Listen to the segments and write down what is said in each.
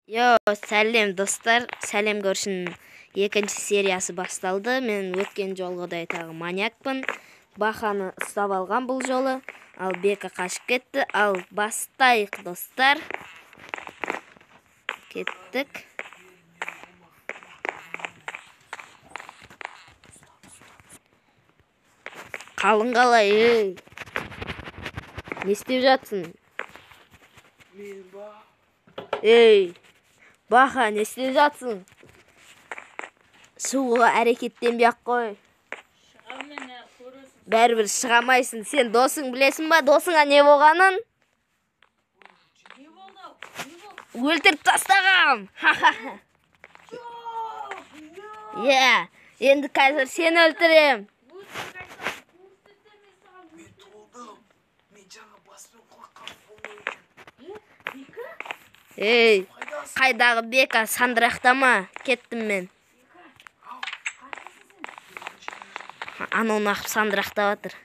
Yo, сәлем достар. Сәлем көршінің екінші сериясы басталды. Мен өткен жолғыдай тағы маньякпын. Бақаны ұстап алған бұл жолы. Ал Бека қашып кетті. Ал бастайық достар. Кеттік. Қалың қалай, ей. Не істеп жатсың? Ей. Бақа, не істеп жатсың? Шығуға әрекеттенбей-ақ қой. Бәрібір шығамайсың. Сен досың білесің ба? Досыңа не болғанын? Өлтіріп тастағам. Енді қазір сен өлтірем. Ей, қайдағы Бека, сандырақтама. Кеттім мен. Анауын ақып сандырақтап атыр.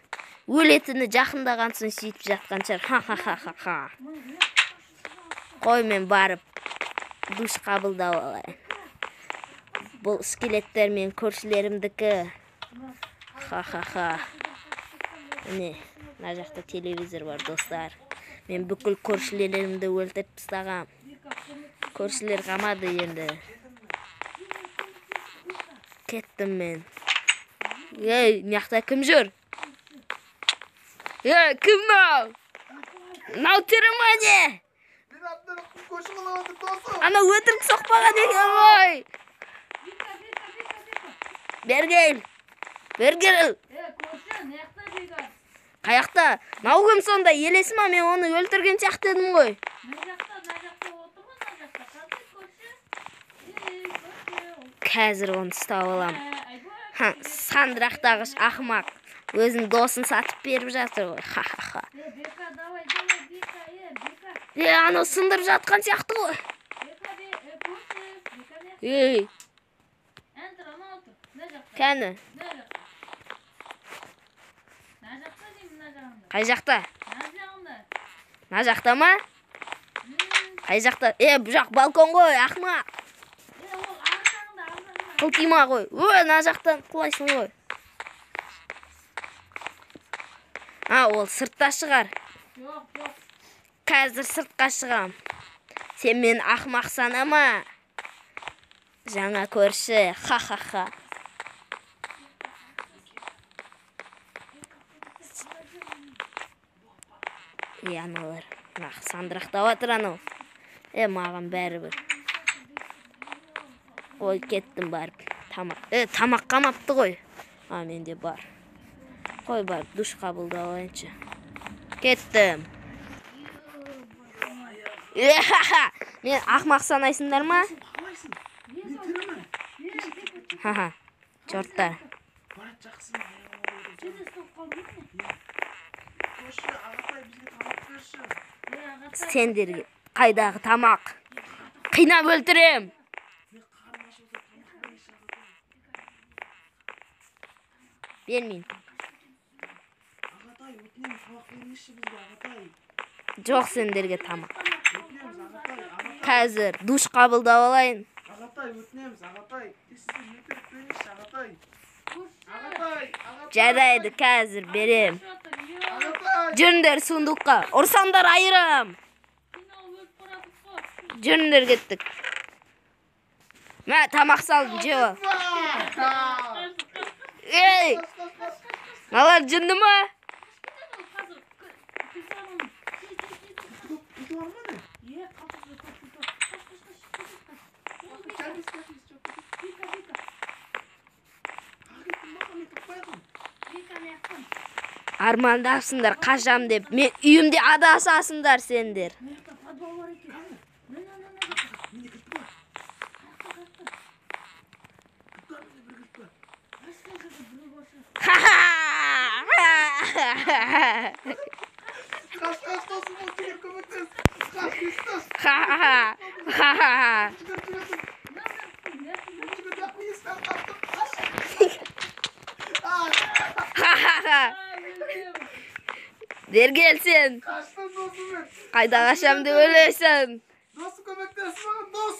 Өлетіні жақындағансын сөйтіп жатқан шығар. Қой, мен барып душ қабылдап алайын. Бұл скелеттер мен көршілерімдікі. Міне, мына жақта телевизор бар достар. Мен бүкіл көршілерімді өлтіріп тастағам. Көршілер қамады енді. Кеттім мен. Ей, мияқта кім жүр? Ей, кім мынау? Мынау түрі ма не? Ана өтірік соқпаған екен ғой. Бергел. Қаяқта? Мынау кім сонда? Елесі ма? Мен оны өлтірген сияқты едім ғой. Қазір оны ұстап алам. Сандырақтағыш ақымақ. Өзінің досын сатып беріп жатыр ғой. Анау сындырып жатқан сияқты ғой. Ей. Кәні? Қай жақта? Мына жақта ма? Қай жақта? Бұл жақ балкон ғой, ақымақ. Қылтима ғой. Мына жақтан құлайсың ғой. Ол сыртта шығар. Қазір сыртқа шығам. Сен мен ақымақ санама. Жаңа көрші. Ха-ха-ха. Аналар. Сандырақтап атыр анау. Маған бәрібір. Ой, кеттім барып. Тамақ қамапты ғой. Менде бар. Қой барып, душ қабылдап алайыншы. Кеттім. Мен ақымақ санайсыңдар ма? Чорттар. Сендерге қайдағы тамақ? Қинап өлтірем. Бермейін. Жоқ сендерге тамақ. Қазір душ қабылдап алайын. Жарайды, қазір берем. Жүріңдер сундукқа. Ұрсаңдар айырам. Жүріңдер кеттік. Мә, тамақ салдым, жеу. Ей! Малар жынды ма? Армандапсыңдар, қашам деп. Мен үйімде адасасыңдар сендер. Бергел сен. Қайда қашам деп өлесің. Dostu köpekler sana dost.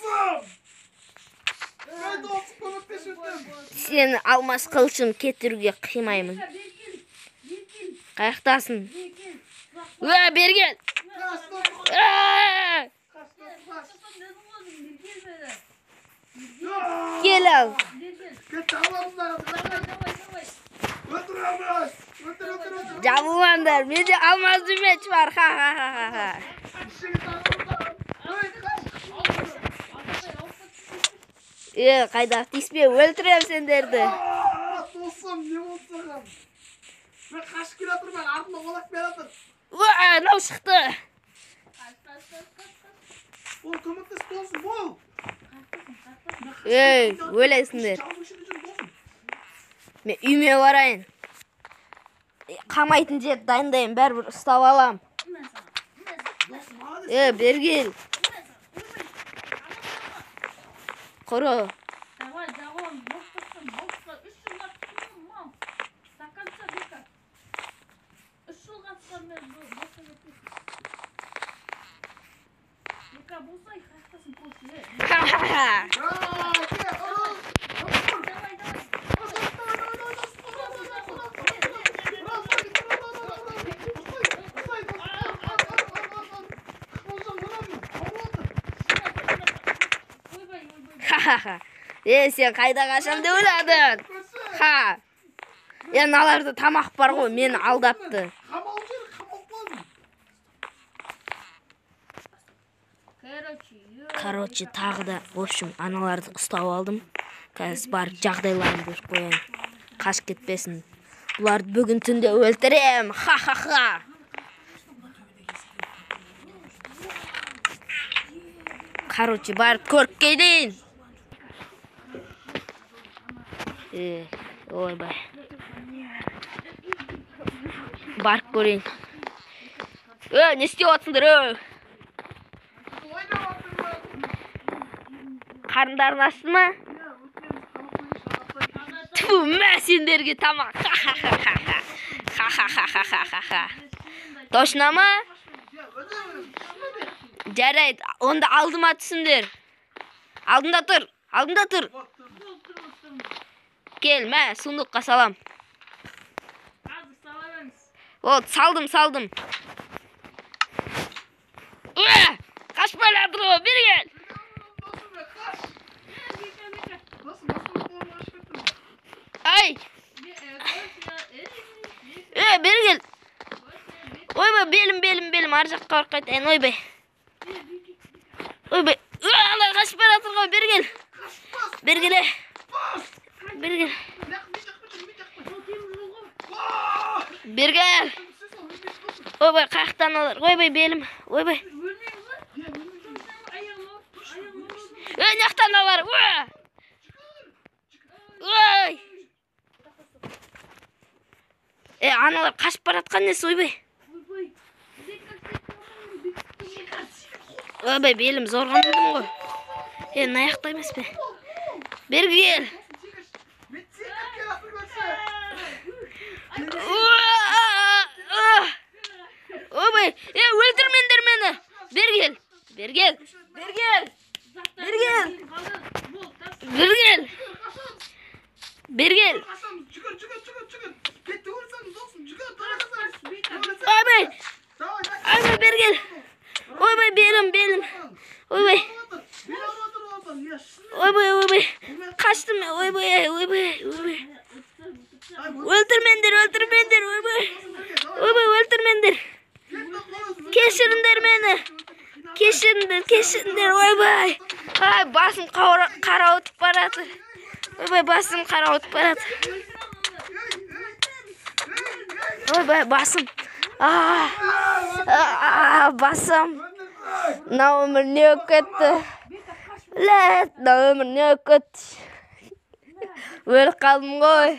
Seni алмас қылышын кетіруге қимаймын. Қаяқтасың? Бергел! Кел ал! Жабылмаңдар, менде алмаз дүмеч бар. Ха-ха-ха-ха. Қайда тиспе, өлтірем сендерді. Досым, не болды саған? Мен қашып келе жатырмын, артыма олақ бере жатыр. Мынау шықты. Ол көмектес болсын, бол. Өлесіңдер. Мен үйме барайын. Қамайтын жер дайындайын, бәрібір ұстап алам. Бергел. Құры. Сен қайда қашам деп ойладың? Аналарда тамақ бар ғой, мені алдапты. Короче, тағы да, в общем, аналарды ұстап алдым. Қазір барып жағдайларын көріп қояйын. Қашып кетпесін. Бұларды бүгін түнде өлтірем. Ха-ха-ха. Короче, барып көріп келейін. Ойбай. Барып көрейін. Не істеп отырсыңдар? Қарындарын ашты ма? Тфу, мә сендерге тамақ. Ха-ха-ха-ха-ха-ха-ха. Точно ма? Жарайды, онда алдыма түсіңдер. Алдында тұр, алдында тұр. Кел, мә, сундыққа салам. Вот, салдым. Қашпайлар тұр, бері кел. Ай! Бері кел. Ойбай, белім, ар жаққа барып қайтайын, ойбай. Ана қашып бара жатыр ғой, бері кел. Бері кел. Ойбай, қаяқтан алар. Ойбай, белім. Ойбай. Наяқтан алар. Ой. Аналар қашып бара жатқан несі, ойбай. Ойбай, белім зорғандым ғой. Наяқта емес пе? Бері кел. Ойбай, өлтірмендер мені. Бері кел. Ойбай, бері кел. Ойбай, белім. Ойбай. Қаштым, ойбай. Өлтірмендер, өлтірмендер. Кешіріңдер мені. Кешіріңдер, ойбай. Басым қарауытып баратыр. Ойбай, басым қарауытып баратыр. Ойбай, басым. Басым. Мына өмір не өкетті. Мына өмір не өкетті. Өліп қалдым ғой.